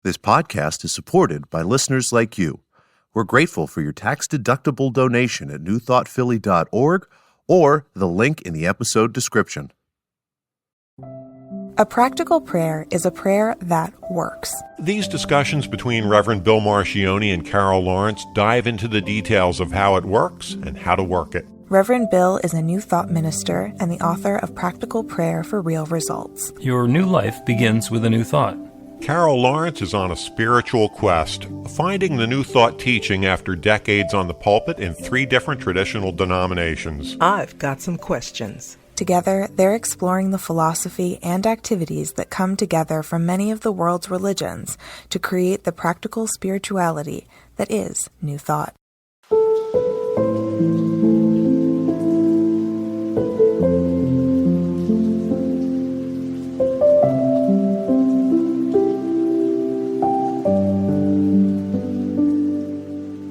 This podcast is supported by listeners like you. We're grateful for your tax-deductible donation at newthoughtphilly.org or the link in the episode description. A practical prayer is a prayer that works. These discussions between Reverend Bill Marcioni and Carol Lawrence dive into the details of how it works and how to work it. Reverend Bill is a New Thought minister and the author of Practical Prayer for Real Results. Your new life begins with a new thought. Carol Lawrence is on a spiritual quest, finding the New Thought teaching after decades on the pulpit in 3 different traditional denominations. I've got some questions. Together, they're exploring the philosophy and activities that come together from many of the world's religions to create the practical spirituality that is New Thought.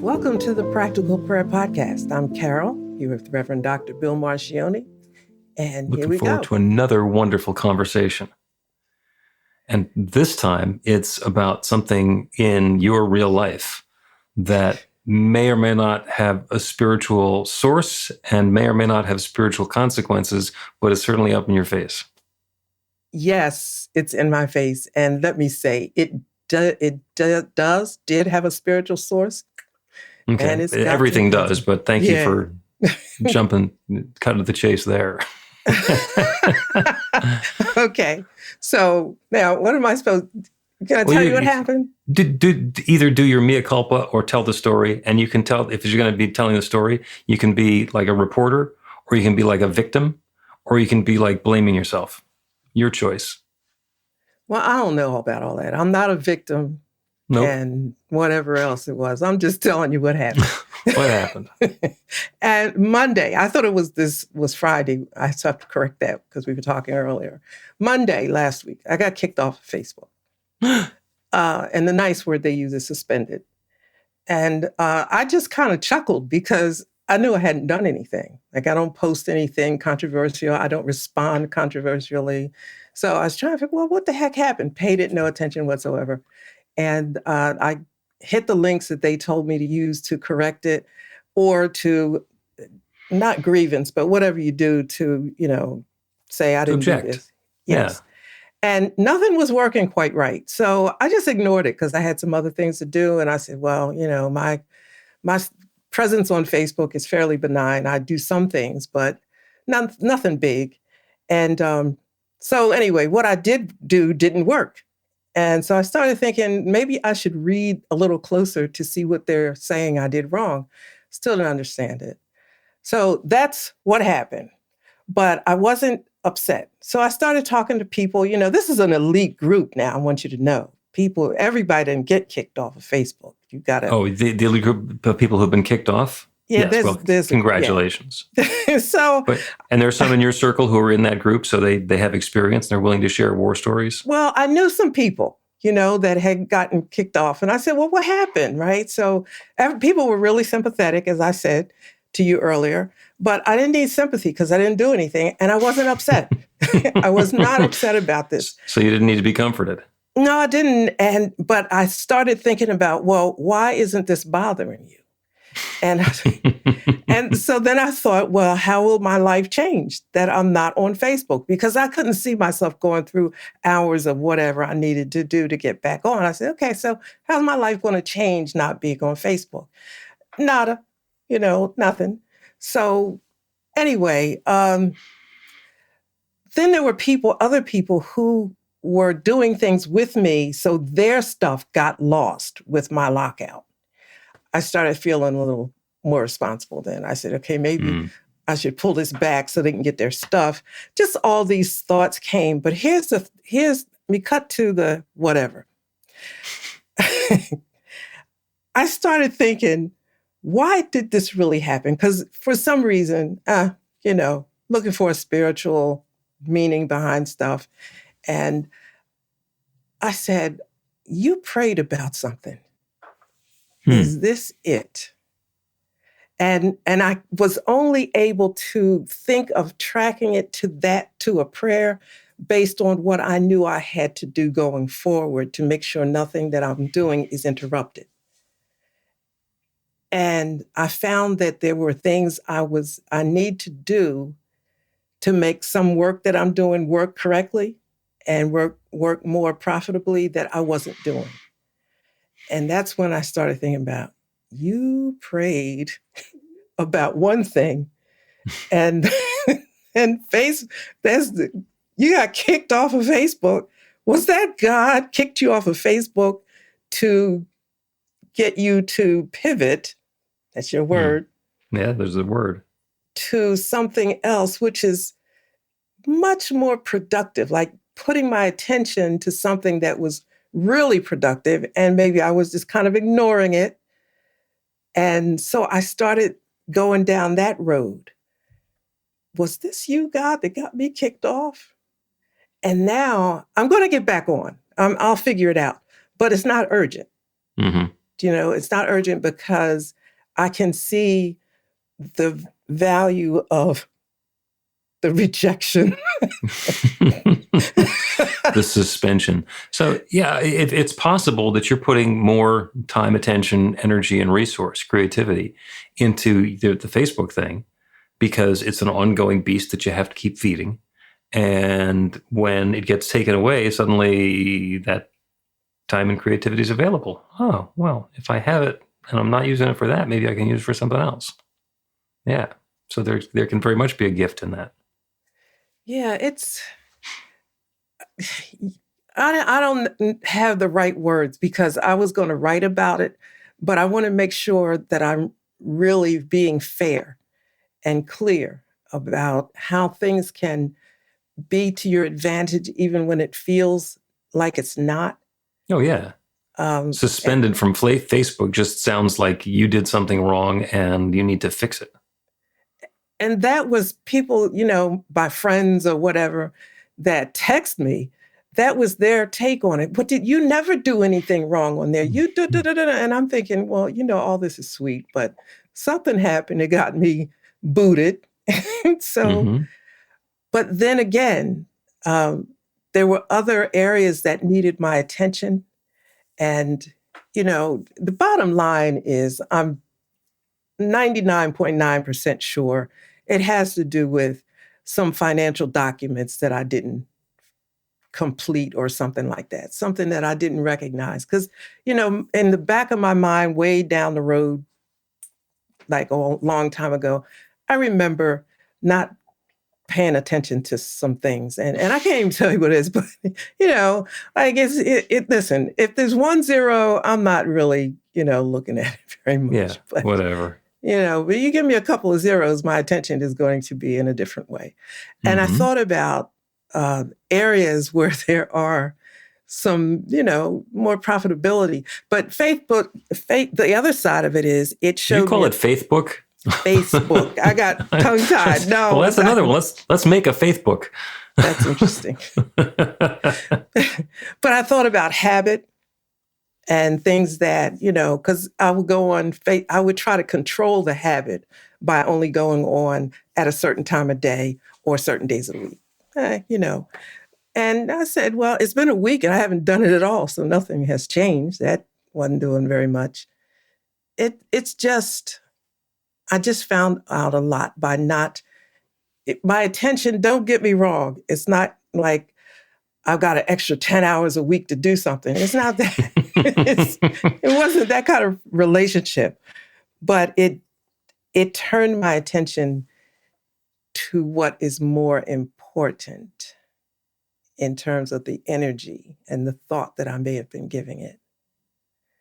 Welcome to the Practical Prayer Podcast. I'm Carol, here with Reverend Dr. Bill Marcioni, and here we go. Looking forward to another wonderful conversation. And this time, it's about something in your real life that may or may not have a spiritual source and may or may not have spiritual consequences, but is certainly up in your face. Yes, it's in my face. And let me say, it did have a spiritual source. Okay, and everything does, but thank you for cutting to the chase there. Okay, so now what am I supposed? Can I tell you what happened? Either do your mea culpa or tell the story, and you can tell if you're going to be telling the story. You can be like a reporter, or you can be like a victim, or you can be like blaming yourself. Your choice. Well, I don't know about all that. I'm not a victim. Nope. And whatever else it was. I'm just telling you what happened. What happened? And Monday, I thought this was Friday. I have to correct that because we were talking earlier. Monday last week, I got kicked off of Facebook. And the nice word they use is suspended. And I just kind of chuckled because I knew I hadn't done anything. Like, I don't post anything controversial. I don't respond controversially. So I was trying to figure, well, what the heck happened? Paid it no attention whatsoever. And I hit the links that they told me to use to correct it or to, not grievance, but whatever you do to, say I didn't do this. Yes. Yeah. And nothing was working quite right. So I just ignored it because I had some other things to do. And I said, well, my presence on Facebook is fairly benign. I do some things, but nothing big. And so anyway, what I did do didn't work. And so I started thinking maybe I should read a little closer to see what they're saying I did wrong. Still don't understand it. So that's what happened. But I wasn't upset. So I started talking to people. This is an elite group now, I want you to know. Everybody didn't get kicked off of Facebook. You got to. Oh, the elite group of people who've been kicked off? Yeah, yes, there's congratulations. Yeah. And there's some in your circle who are in that group, so they have experience and they're willing to share war stories? Well, I knew some people, that had gotten kicked off. And I said, well, what happened, right? So people were really sympathetic, as I said to you earlier, but I didn't need sympathy because I didn't do anything. And I wasn't upset. I was not upset about this. So you didn't need to be comforted? No, I didn't. But I started thinking about, well, why isn't this bothering you? And so then I thought, well, how will my life change that I'm not on Facebook? Because I couldn't see myself going through hours of whatever I needed to do to get back on. I said, okay, so how's my life going to change not being on Facebook? Nada, nothing. So anyway, then there were other people who were doing things with me, so their stuff got lost with my lockout. I started feeling a little more responsible then. I said, okay, maybe I should pull this back so they can get their stuff. Just all these thoughts came. But we cut to the whatever. I started thinking, why did this really happen? Because for some reason, looking for a spiritual meaning behind stuff. And I said, you prayed about something. Is this it? And I was only able to think of tracking it to a prayer based on what I knew I had to do going forward to make sure nothing that I'm doing is interrupted. And I found that there were things I need to do to make some work that I'm doing work correctly and work more profitably that I wasn't doing. And that's when I started thinking about, you prayed about one thing and you got kicked off of Facebook. Was that God kicked you off of Facebook to get you to pivot? That's your word. Yeah, there's a word. To something else, which is much more productive, like putting my attention to something that was really productive. And maybe I was just kind of ignoring it. And so I started going down that road. Was this you, God, that got me kicked off? And now I'm going to get back on. I'll figure it out. But it's not urgent. Mm-hmm. It's not urgent because I can see the value of the rejection. The suspension. So, yeah, it's possible that you're putting more time, attention, energy, and resource, creativity into the Facebook thing because it's an ongoing beast that you have to keep feeding. And when it gets taken away, suddenly that time and creativity is available. Oh, well, if I have it and I'm not using it for that, maybe I can use it for something else. Yeah. So there can very much be a gift in that. Yeah, I don't have the right words because I was going to write about it, but I want to make sure that I'm really being fair and clear about how things can be to your advantage even when it feels like it's not. Oh, yeah. Suspended from Facebook just sounds like you did something wrong and you need to fix it. And that was people, by friends or whatever that text me, that was their take on it. But you never do anything wrong on there. You and I'm thinking, well, all this is sweet, but something happened. It got me booted. So, But then again, there were other areas that needed my attention. And, the bottom line is I'm 99.9% sure it has to do with some financial documents that I didn't complete or something like that, something that I didn't recognize. Because, in the back of my mind, way down the road, like a long time ago, I remember not paying attention to some things. And I can't even tell you what it is, but, listen, if there's 1 0, I'm not really, looking at it very much. Yeah, but, whatever. But you give me a couple of zeros, my attention is going to be in a different way. And I thought about areas where there are some, more profitability. But Facebook, the other side of it is it showed. You call it Facebook? Facebook. I got tongue-tied. No. Well, that's another one. Let's make a Facebook. That's interesting. But I thought about habit and things that, because I would go on, I would try to control the habit by only going on at a certain time of day or certain days of the week, And I said, well, it's been a week and I haven't done it at all, so nothing has changed. That wasn't doing very much. It's just, I just found out a lot by my attention, don't get me wrong, it's not like I've got an extra 10 hours a week to do something. It's not that. It wasn't that kind of relationship. But it turned my attention to what is more important in terms of the energy and the thought that I may have been giving it.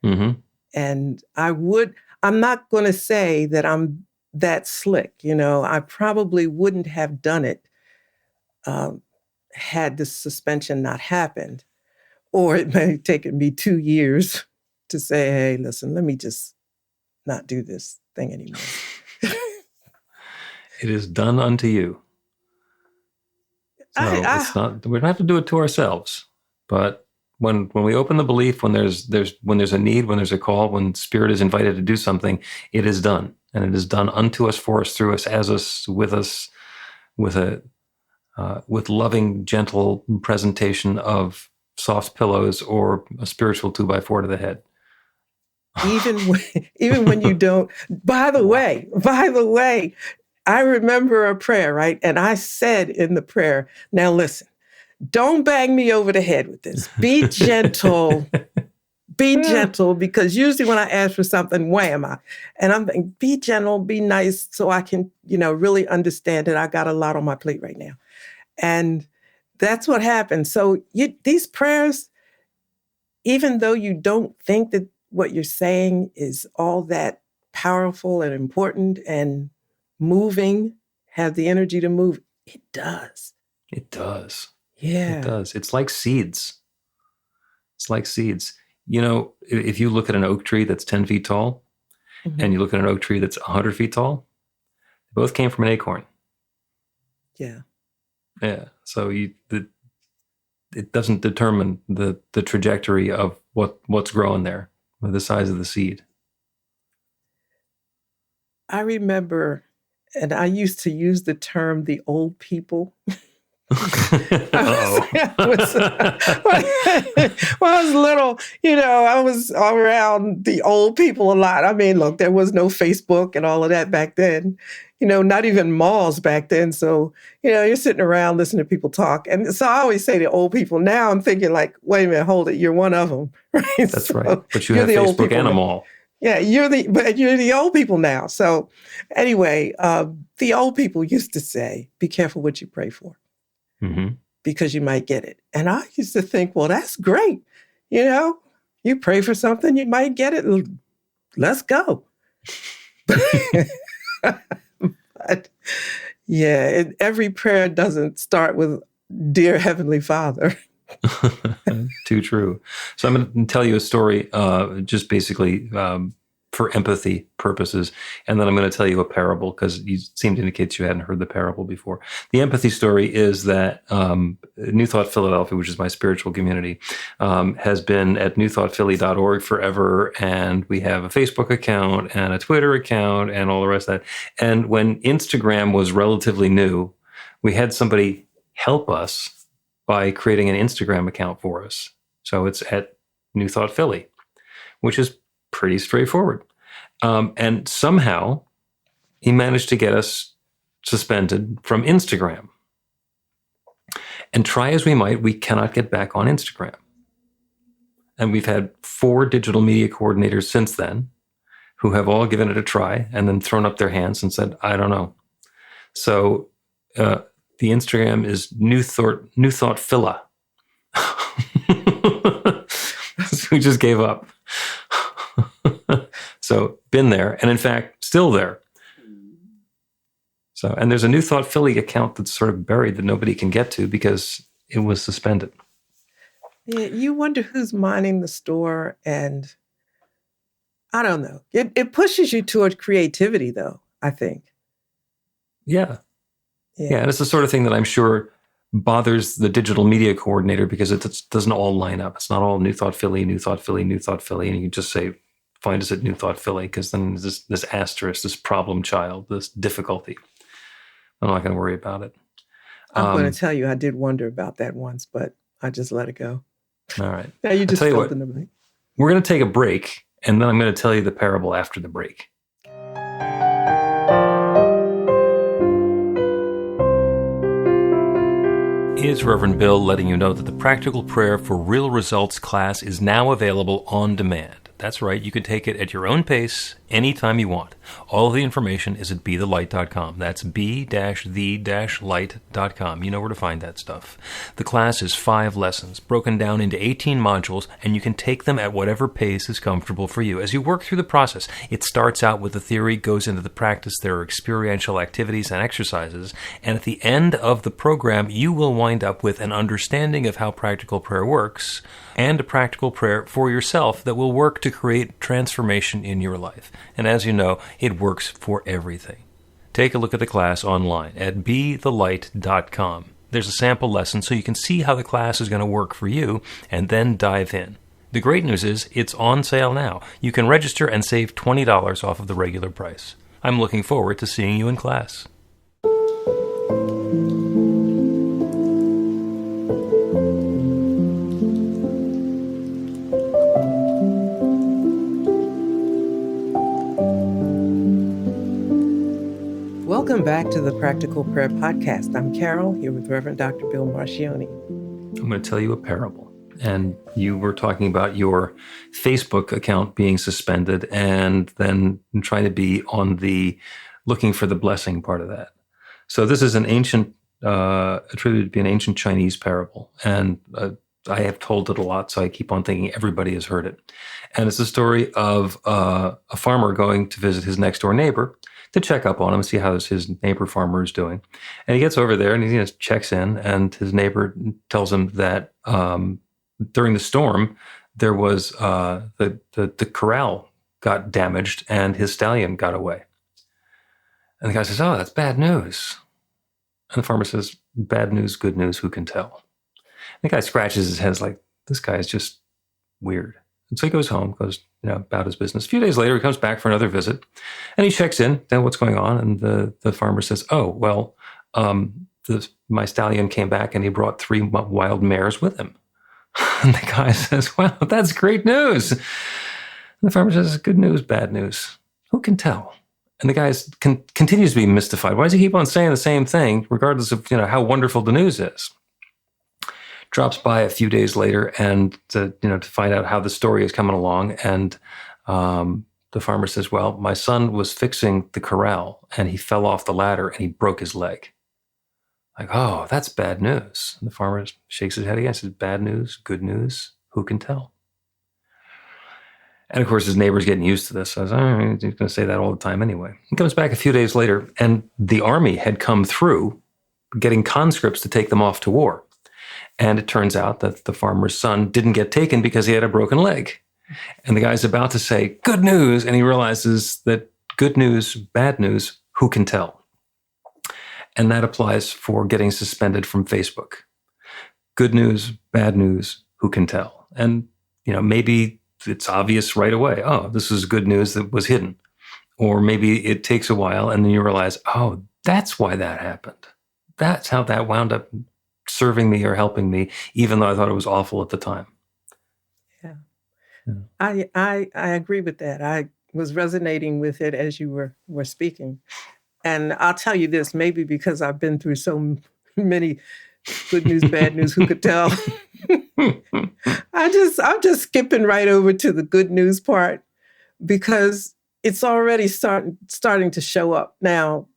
Mm-hmm. And I'm not going to say that I'm that slick. I probably wouldn't have done it had the suspension not happened, or it may have taken me 2 years to say, hey, listen, let me just not do this thing anymore. It is done unto you. So we don't have to do it to ourselves, but when we open the belief, when there's a need, when there's a call, when Spirit is invited to do something, it is done. And it is done unto us, for us, through us, as us, with a with loving, gentle presentation of soft pillows or a spiritual 2x4 to the head. Even when you don't. By the way, I remember a prayer, right? And I said in the prayer, now listen, don't bang me over the head with this. Be gentle. Be gentle, because usually when I ask for something, wham, and I'm thinking, be gentle, be nice, so I can, really understand that I got a lot on my plate right now. And that's what happened. So these prayers, even though you don't think that what you're saying is all that powerful and important and moving, have the energy to move, it does. It does. Yeah. It does. It's like seeds. It's like seeds. If you look at an oak tree that's 10 feet tall and you look at an oak tree that's 100 feet tall, they both came from an acorn. Yeah. Yeah. So it doesn't determine the trajectory of what's growing there, or the size of the seed. I remember, and I used to use the term the old people. When I was little, I was around the old people a lot. I mean, look, there was no Facebook and all of that back then, not even malls back then. So, you're sitting around listening to people talk. And so I always say the old people. Now I'm thinking like, wait a minute, hold it. You're one of them, right? That's right. But you have Facebook and a mall. Yeah, you're the old people now. So anyway, the old people used to say, be careful what you pray for. Mm-hmm. Because you might get it. And I used to think, well, that's great. You pray for something, you might get it. Let's go. But yeah, every prayer doesn't start with, Dear Heavenly Father. Too true. So I'm going to tell you a story, just basically for empathy purposes, and then I'm going to tell you a parable because you seem to indicate you hadn't heard the parable before. The empathy story is that New Thought Philadelphia, which is my spiritual community, has been at newthoughtphilly.org forever, and we have a Facebook account and a Twitter account and all the rest of that. And when Instagram was relatively new, we had somebody help us by creating an Instagram account for us. So it's at New Thought Philly, which is pretty straightforward. And somehow he managed to get us suspended from Instagram. And try as we might, we cannot get back on Instagram. And we've had 4 digital media coordinators since then who have all given it a try and then thrown up their hands and said, I don't know. So the Instagram is New Thought Phila. So we just gave up. So been there, and in fact, still there. So, and there's a New Thought Philly account that's sort of buried that nobody can get to because it was suspended. Yeah, you wonder who's minding the store, and I don't know. It pushes you towards creativity, though, I think. Yeah. And it's the sort of thing that I'm sure bothers the digital media coordinator because it doesn't all line up. It's not all New Thought Philly, New Thought Philly, New Thought Philly, and you can just say, find us at New Thought Philly, because then there's this asterisk, this problem child, this difficulty. I'm not going to worry about it. I'm going to tell you, I did wonder about that once, but I just let it go. All right. Now you just filled in the blank. We're going to take a break, and then I'm going to tell you the parable after the break. It's Reverend Bill letting you know that the Practical Prayer for Real Results class is now available on demand. That's right, you can take it at your own pace, anytime you want. All of the information is at BeTheLight.com. That's B-the-light.com. You know where to find that stuff. The class is 5 lessons, broken down into 18 modules, and you can take them at whatever pace is comfortable for you. As you work through the process, it starts out with the theory, goes into the practice, there are experiential activities and exercises, and at the end of the program, you will wind up with an understanding of how practical prayer works, and a practical prayer for yourself that will work to create transformation in your life. And as you know, it works for everything. Take a look at the class online at BeTheLight.com. There's a sample lesson so you can see how the class is going to work for you and then dive in. The great news is it's on sale now. You can register and save $20 off of the regular price. I'm looking forward to seeing you in class. Welcome back to the Practical Prayer Podcast. I'm Carol, here with Reverend Dr. Bill Marcioni. I'm going to tell you a parable. And you were talking about your Facebook account being suspended and then trying to be on the looking for the blessing part of that. So this is an ancient, attributed to be an ancient Chinese parable. And I have told it a lot, so I keep on thinking everybody has heard it. And it's the story of a farmer going to visit his next door neighbor to check up on him and see how his neighbor farmer is doing. And he gets over there and he just checks in, and his neighbor tells him that during the storm, there was the corral got damaged and his stallion got away. And the guy says, "Oh, that's bad news." And the farmer says, "Bad news, good news, who can tell?" And the guy scratches his head like, this guy is just weird. And so he goes home, goes about his business. A few days later, he comes back for another visit, and he checks in, then what's going on? And the farmer says, "Oh, well, my stallion came back and he brought 3 wild mares with him." And the guy says, "Wow, that's great news." And the farmer says, "Good news, bad news, who can tell?" And the guy continues to be mystified. Why does he keep on saying the same thing, regardless of how wonderful the news is? Drops by a few days later and to find out how the story is coming along. And the farmer says, "Well, my son was fixing the corral and he fell off the ladder and he broke his leg." Like, "Oh, that's bad news." And the farmer shakes his head again and says, "Bad news, good news, who can tell?" And of course, his neighbor's getting used to this. So I was, he's going to say that all the time anyway. He comes back a few days later and the army had come through getting conscripts to take them off to war. And it turns out that the farmer's son didn't get taken because he had a broken leg. And the guy's about to say, "Good news," and he realizes that good news, bad news, who can tell? And that applies for getting suspended from Facebook. Good news, bad news, who can tell? And, maybe it's obvious right away. Oh, this is good news that was hidden. Or maybe it takes a while and then you realize, oh, that's why that happened. That's how that wound up serving me or helping me, even though I thought it was awful at the time. Yeah. I agree with that. I was resonating with it as you were speaking. And I'll tell you this, maybe because I've been through so many good news, bad news, who could tell? I'm just skipping right over to the good news part because it's already starting to show up. Now,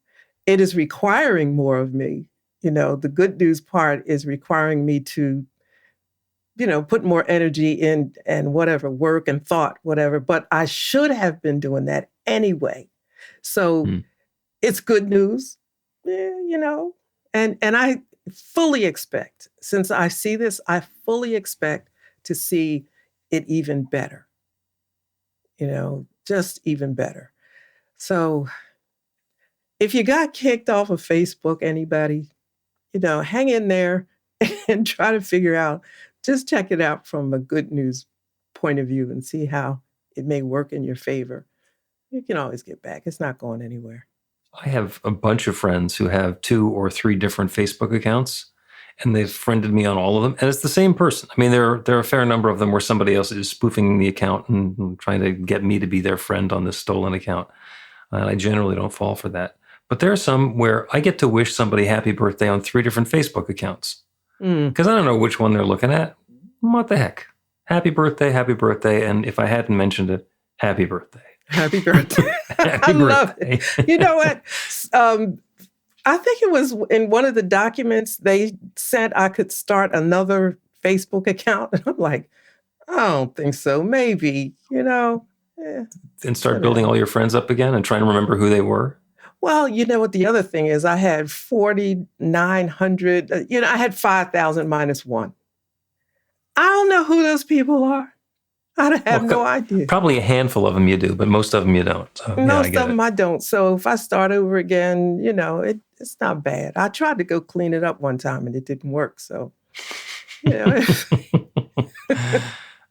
it is requiring more of me. The good news part is requiring me to, put more energy in and whatever, work and thought, whatever. But I should have been doing that anyway. So it's good news, and I fully expect, since I see this, I fully expect to see it even better, just even better. So if you got kicked off of Facebook, anybody, hang in there and try to figure out, just check it out from a good news point of view and see how it may work in your favor. You can always get back. It's not going anywhere. I have a bunch of friends who have 2 or 3 different Facebook accounts, and they've friended me on all of them. And it's the same person. I mean, there are a fair number of them where somebody else is spoofing the account and trying to get me to be their friend on this stolen account. And I generally don't fall for that. But there are some where I get to wish somebody happy birthday on 3 different Facebook accounts. Because I don't know which one they're looking at. What the heck? Happy birthday, and if I hadn't mentioned it, happy birthday. Happy birthday. Happy love birthday. it. You know what? I think it was in one of the documents they said I could start another Facebook account. And I'm like, I don't think so. Maybe, And start building all your friends up again and trying to remember who they were? Well, you know what the other thing is? I had 4,900, I had 5,000 minus 1. I don't know who those people are. I have no idea. Probably a handful of them you do, but most of them you don't. So, most of them I don't. So if I start over again, it's not bad. I tried to go clean it up one time and it didn't work. So,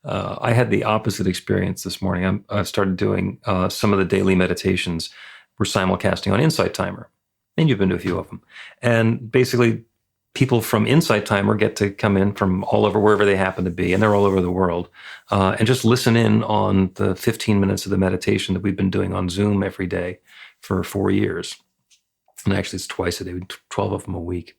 I had the opposite experience this morning. I've started doing some of the daily meditations. We're simulcasting on Insight Timer, and you've been to a few of them. And basically, people from Insight Timer get to come in from all over, wherever they happen to be, and they're all over the world, and just listen in on the 15 minutes of the meditation that we've been doing on Zoom every day for 4 years. And actually, it's twice a day, 12 of them a week.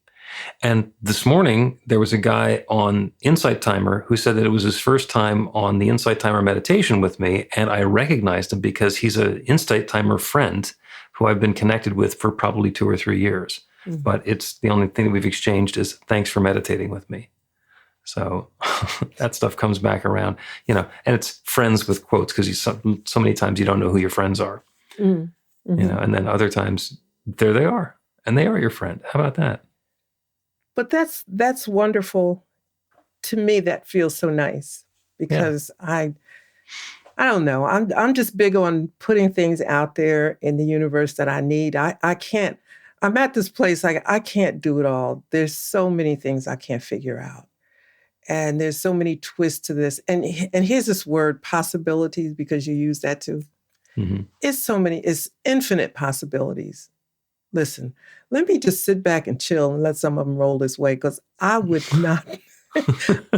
And this morning, there was a guy on Insight Timer who said that it was his first time on the Insight Timer meditation with me. And I recognized him because he's an Insight Timer friend who I've been connected with for probably 2 or 3 years. Mm-hmm. But it's the only thing that we've exchanged is thanks for meditating with me. So that stuff comes back around, and it's friends with quotes because so many times you don't know who your friends are, mm-hmm. And then other times there they are and they are your friend. How about that? But that's wonderful. To me, that feels so nice because I don't know. I'm just big on putting things out there in the universe that I need. I can't. I'm at this place I can't do it all. There's so many things I can't figure out, and there's so many twists to this. And here's this word, possibilities, because you use that too. Mm-hmm. It's infinite possibilities. Listen, let me just sit back and chill and let some of them roll this way because I would not,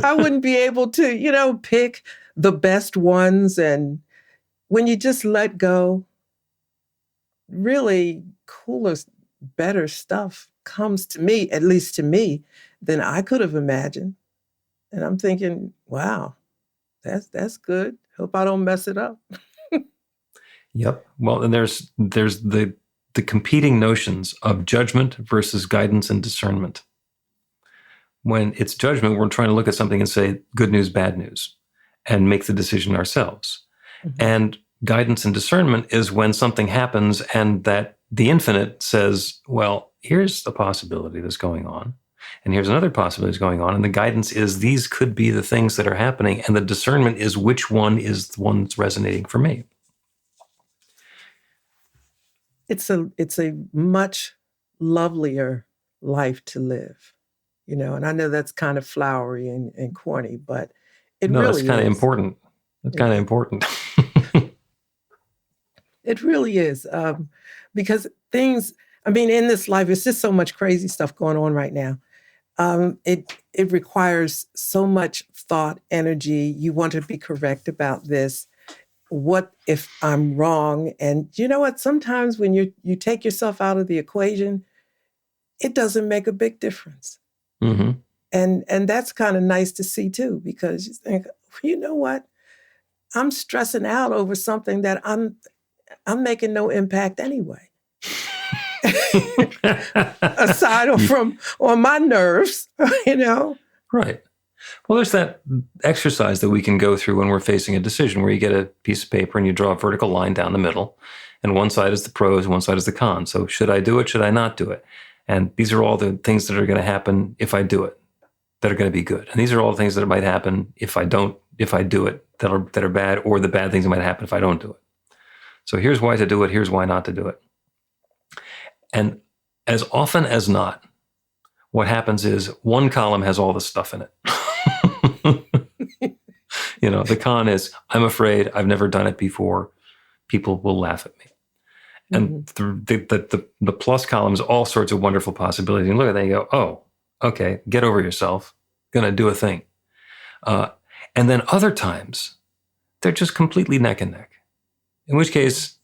I wouldn't be able to, pick the best ones. And when you just let go, really cooler, better stuff comes to me, at least to me, than I could have imagined. And I'm thinking, wow, that's good. Hope I don't mess it up. Yep. Well, and there's the competing notions of judgment versus guidance and discernment. When it's judgment, we're trying to look at something and say good news, bad news, and make the decision ourselves. Mm-hmm. And guidance and discernment is when something happens and that the infinite says, well, here's a possibility that's going on, and here's another possibility that's going on, and the guidance is these could be the things that are happening, and the discernment is which one is the one that's resonating for me. It's a much lovelier life to live, and I know that's kind of flowery and corny, but it really is. No, it's kind of important. It's kind of important. It really is. Because things, in this life, it's just so much crazy stuff going on right now. It requires so much thought, energy. You want to be correct about this. What if I'm wrong? And you know what? Sometimes when you take yourself out of the equation, it doesn't make a big difference. Mm-hmm. And that's kind of nice to see too, because you think, you know what? I'm stressing out over something that I'm making no impact anyway. Aside from on my nerves, Right. Well, there's that exercise that we can go through when we're facing a decision where you get a piece of paper and you draw a vertical line down the middle, and one side is the pros, one side is the cons. So should I do it? Should I not do it? And these are all the things that are going to happen if I do it that are going to be good. And these are all the things that might happen if I do it that are bad, or the bad things that might happen if I don't do it. So here's why to do it. Here's why not to do it. And as often as not, what happens is one column has all the stuff in it. The con is, I'm afraid, I've never done it before. People will laugh at me. And the plus column is all sorts of wonderful possibilities. And look at that and you go, oh, okay, get over yourself. Gonna do a thing. And then other times, they're just completely neck and neck. In which case,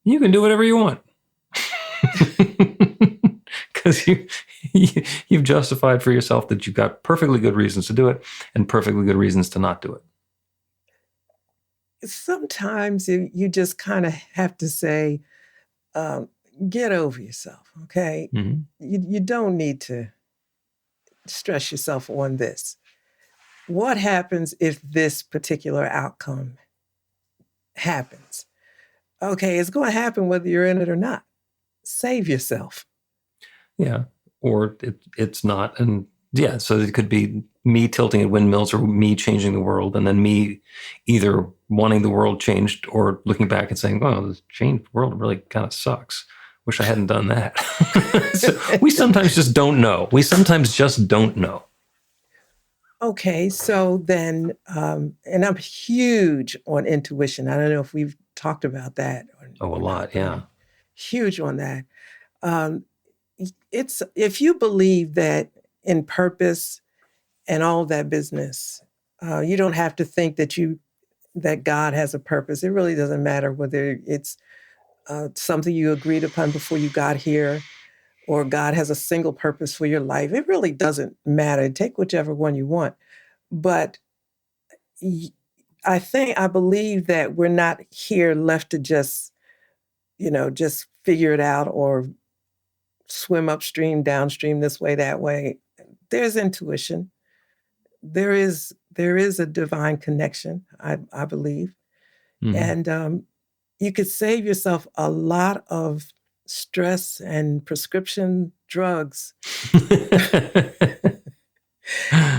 you can do whatever you want. Because you've justified for yourself that you've got perfectly good reasons to do it and perfectly good reasons to not do it. Sometimes you just kind of have to say, get over yourself, okay? Mm-hmm. You don't need to stress yourself on this. What happens if this particular outcome happens? Okay, it's going to happen whether you're in it or not. Save yourself. Yeah, or it's not. And yeah, so it could be me tilting at windmills or me changing the world, and then me either wanting the world changed or looking back and saying, well, this changed world really kind of sucks. Wish I hadn't done that. So we sometimes just don't know. Okay, so then, and I'm huge on intuition. I don't know if we've talked about that. A lot, yeah. Huge on that. It's if you believe that in purpose and all that business, you don't have to think that God has a purpose. It really doesn't matter whether it's something you agreed upon before you got here. or God has a single purpose for your life. It really doesn't matter. Take whichever one you want. But I believe that we're not here left to just figure it out or swim upstream, downstream, this way, that way. There's intuition. There is a divine connection, I believe. Mm-hmm. And you could save yourself a lot of stress and prescription drugs.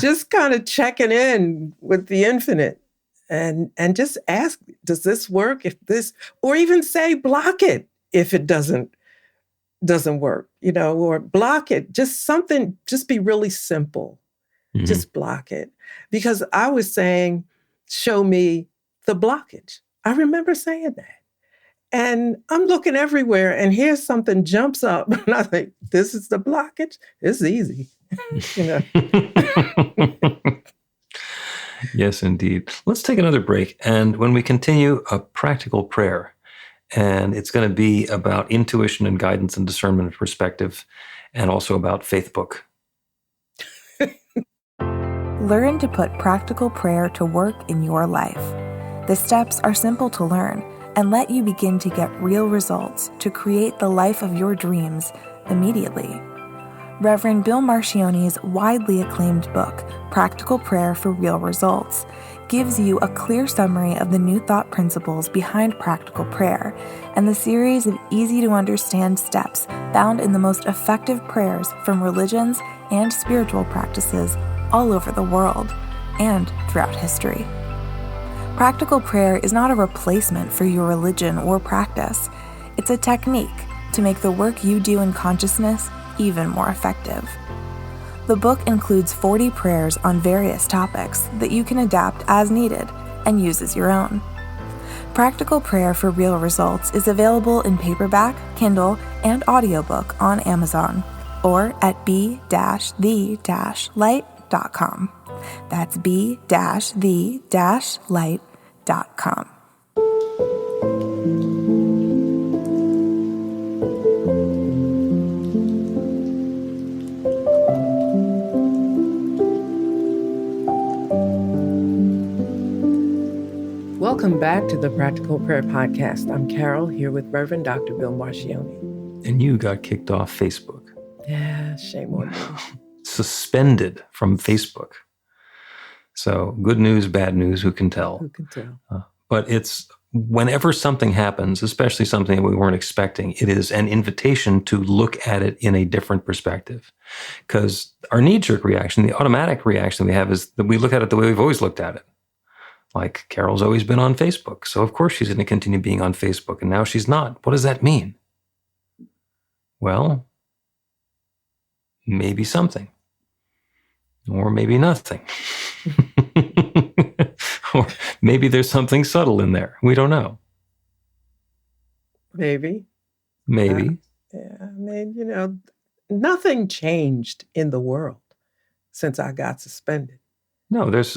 Just kind of checking in with the infinite and just ask, does this work? Or even say, block it if it doesn't work, or block it. Just be really simple. Mm-hmm. Just block it. Because I was saying, show me the blockage. I remember saying that. And I'm looking everywhere, and here's something jumps up, and I think, this is the blockage? It's easy. Yes, indeed. Let's take another break. And when we continue, a practical prayer. And it's going to be about intuition and guidance and discernment and perspective, and also about Faithbook. Learn to put practical prayer to work in your life. The steps are simple to learn and let you begin to get real results to create the life of your dreams immediately. Reverend Bill Marcione's widely acclaimed book, Practical Prayer for Real Results, gives you a clear summary of the New Thought principles behind practical prayer and the series of easy-to-understand steps found in the most effective prayers from religions and spiritual practices all over the world and throughout history. Practical prayer is not a replacement for your religion or practice. It's a technique to make the work you do in consciousness even more effective. The book includes 40 prayers on various topics that you can adapt as needed and use as your own. Practical Prayer for Real Results is available in paperback, Kindle, and audiobook on Amazon or at b-the-light.com. That's b-the-light.com. Welcome back to the Practical Prayer Podcast. I'm Carol, here with Reverend Dr. Bill Marcione. And you got kicked off Facebook. Yeah, shame on you. Suspended from Facebook. So good news, bad news, who can tell? Who can tell? But it's whenever something happens, especially something that we weren't expecting, it is an invitation to look at it in a different perspective. Because our knee-jerk reaction, the automatic reaction we have is that we look at it the way we've always looked at it. Like, Carol's always been on Facebook, so of course she's going to continue being on Facebook, and now she's not. What does that mean? Well, maybe something. Or maybe nothing. Or maybe there's something subtle in there. We don't know. Maybe. Yeah, I mean, nothing changed in the world since I got suspended. No, there's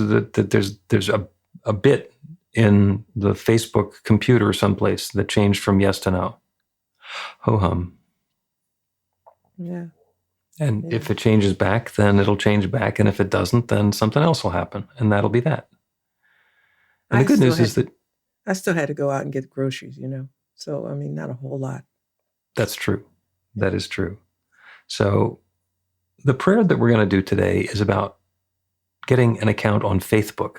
a bit in the Facebook computer someplace that changed from yes to no. Ho-hum. Yeah. And if it changes back, then it'll change back. And if it doesn't, then something else will happen. And that'll be that. And the good news is that I still had to go out and get groceries, So, I mean, not a whole lot. That's true. That is true. So the prayer that we're going to do today is about getting an account on Faithbook.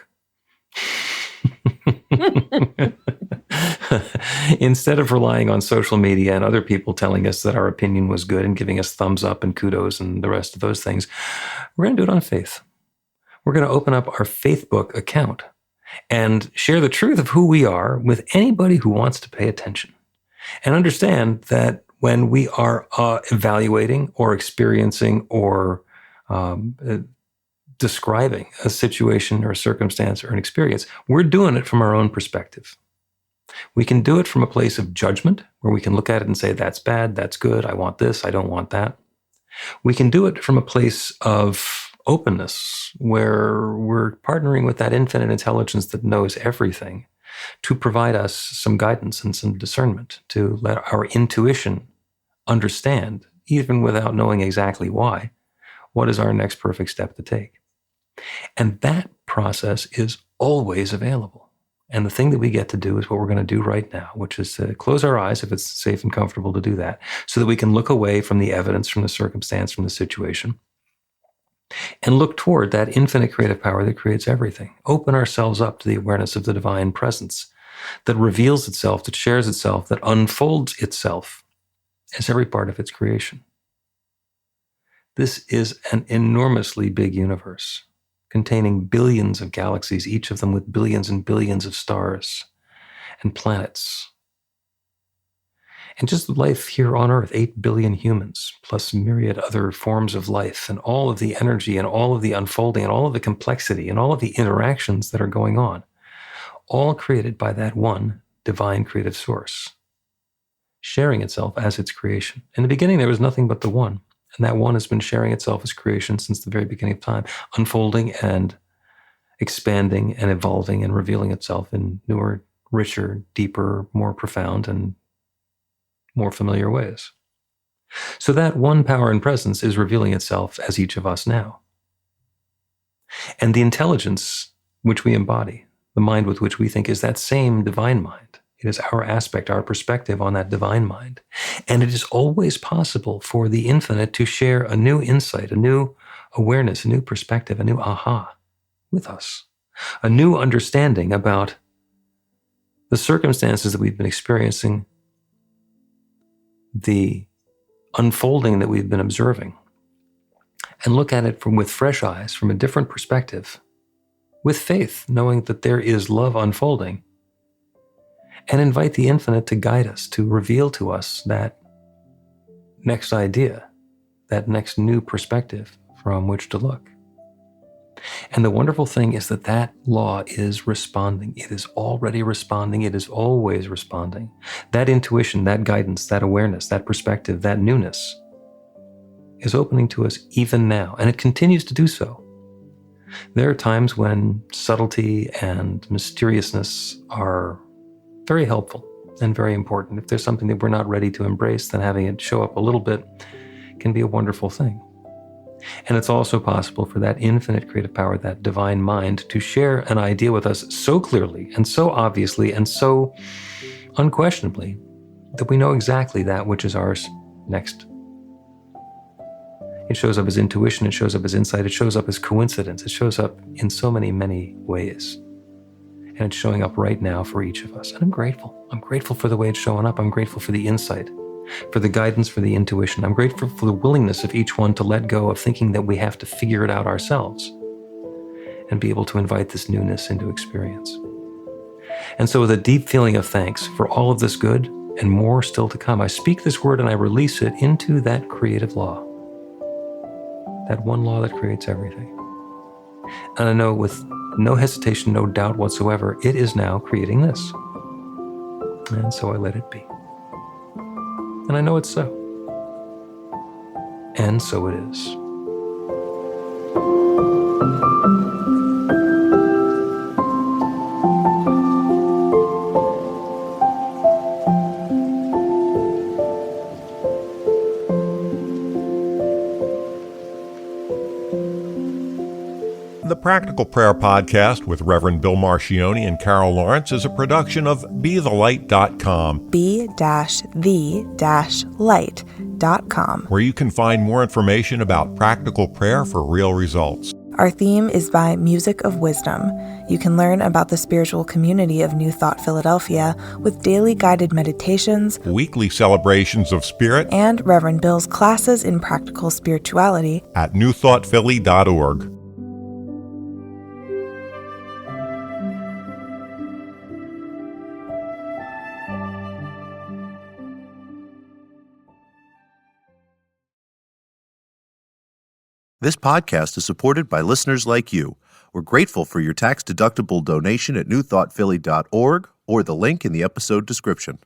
Instead of relying on social media and other people telling us that our opinion was good and giving us thumbs up and kudos and the rest of those things, we're going to do it on faith. We're going to open up our Faithbook account and share the truth of who we are with anybody who wants to pay attention. And understand that when we are evaluating or experiencing or describing a situation or a circumstance or an experience, we're doing it from our own perspective. We can do it from a place of judgment, where we can look at it and say, that's bad, that's good, I want this, I don't want that. We can do it from a place of openness, where we're partnering with that infinite intelligence that knows everything to provide us some guidance and some discernment, to let our intuition understand even without knowing exactly why, what is our next perfect step to take? And that process is always available. And the thing that we get to do is what we're going to do right now, which is to close our eyes, if it's safe and comfortable to do that, so that we can look away from the evidence, from the circumstance, from the situation, and look toward that infinite creative power that creates everything. Open ourselves up to the awareness of the divine presence that reveals itself, that shares itself, that unfolds itself as every part of its creation. This is an enormously big universe, containing billions of galaxies, each of them with billions and billions of stars and planets. And just life here on Earth, 8 billion humans, plus myriad other forms of life, and all of the energy and all of the unfolding and all of the complexity and all of the interactions that are going on, all created by that one divine creative source, sharing itself as its creation. In the beginning, there was nothing but the one. And that one has been sharing itself as creation since the very beginning of time, unfolding and expanding and evolving and revealing itself in newer, richer, deeper, more profound, and more familiar ways. So that one power and presence is revealing itself as each of us now. And the intelligence which we embody, the mind with which we think, is that same divine mind. It is our aspect, our perspective on that divine mind. And it is always possible for the infinite to share a new insight, a new awareness, a new perspective, a new aha with us, a new understanding about the circumstances that we've been experiencing, the unfolding that we've been observing, and look at it with fresh eyes, from a different perspective, with faith, knowing that there is love unfolding, and invite the infinite to guide us, to reveal to us that next idea, that next new perspective from which to look. And the wonderful thing is that that law is responding. It is already responding. It is always responding. That intuition, that guidance, that awareness, that perspective, that newness is opening to us even now, and it continues to do so. There are times when subtlety and mysteriousness are very helpful and very important. If there's something that we're not ready to embrace, then having it show up a little bit can be a wonderful thing. And it's also possible for that infinite creative power, that divine mind, to share an idea with us so clearly and so obviously and so unquestionably that we know exactly that which is ours next. It shows up as intuition, it shows up as insight, it shows up as coincidence, it shows up in so many, many ways. And it's showing up right now for each of us. And I'm grateful. I'm grateful for the way it's showing up. I'm grateful for the insight, for the guidance, for the intuition. I'm grateful for the willingness of each one to let go of thinking that we have to figure it out ourselves and be able to invite this newness into experience. And so with a deep feeling of thanks for all of this good and more still to come, I speak this word and I release it into that creative law, that one law that creates everything. And I know with no hesitation, no doubt whatsoever, it is now creating this. And so I let it be. And I know it's so. And so it is. The Practical Prayer Podcast with Reverend Bill Marcioni and Carol Lawrence is a production of BeTheLight.com. be-the-light.com, where you can find more information about practical prayer for real results. Our theme is by Music of Wisdom. You can learn about the spiritual community of New Thought Philadelphia with daily guided meditations, Weekly celebrations of spirit, and Reverend Bill's classes in practical spirituality at newthoughtphilly.org. This podcast is supported by listeners like you. We're grateful for your tax-deductible donation at newthoughtphilly.org or the link in the episode description.